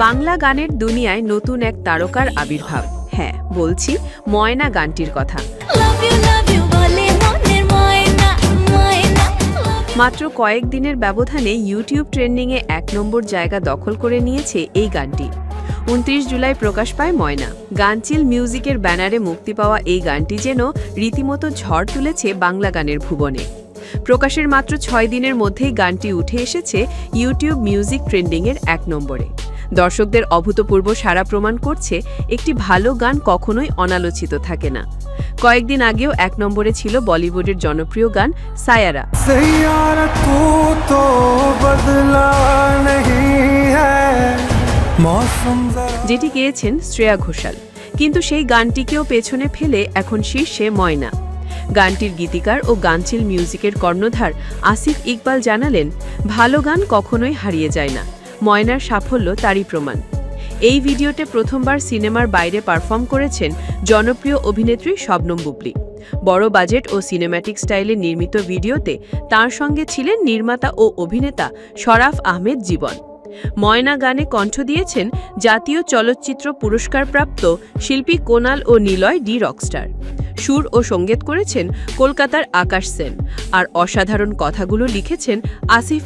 বাংলা গানের দুনিয়ায় নতুন এক তারকার আবির্ভাব। হ্যাঁ, বলছি ময়না গানটির কথা। মাত্র কয়েকদিনের ব্যবধানে ইউটিউব ট্রেন্ডিংয়ে ১ নম্বর জায়গা দখল করে নিয়েছে এই গানটি। ২৯ জুলাই প্রকাশ পায় ময়না। গানচিল মিউজিকের ব্যানারে মুক্তি পাওয়া এই গানটি যেন রীতিমতো ঝড় তুলেছে বাংলা গানের ভুবনে। প্রকাশের মাত্র ৬ দিনের মধ্যেই গানটি উঠে এসেছে ইউটিউব মিউজিক ট্রেন্ডিংয়ের ১ নম্বরে। দর্শকদের অভূতপূর্ব সাড়া প্রমাণ করছে একটি ভালো গান কখনোই অনালোচিত থাকে না। কয়েকদিন আগেও ১ নম্বরে ছিল বলিউডের জনপ্রিয় গান সায়ারা, যেটি গেয়েছেন শ্রেয়া ঘোষাল। কিন্তু সেই গানটিকেও পেছনে ফেলে এখন শীর্ষে ময়না। গানটির গীতিকার ও গানচিল মিউজিকের কর্ণধার আসিফ ইকবাল জানালেন, ভালো গান কখনোই হারিয়ে যায় না। ময়নার সাফল্য তারই প্রমাণ। এই ভিডিওতে প্রথমবার সিনেমার বাইরে পারফর্ম করেছেন জনপ্রিয় অভিনেত্রী শবনম বুবলী। বড় বাজেট ও সিনেম্যাটিক স্টাইলে নির্মিত ভিডিওতে তার সঙ্গে ছিলেন নির্মাতা ও অভিনেতা শরাফ আহমেদ জীবন। ময়না গানে কণ্ঠ দিয়েছেন জাতীয় চলচ্চিত্র পুরস্কারপ্রাপ্ত শিল্পী কোনাল ও নিলয় ডি রকস্টার। সুর ও সঙ্গীত করেছেন কলকাতার আকাশ সেন, আর অসাধারণ কথাগুলো লিখেছেন আসিফ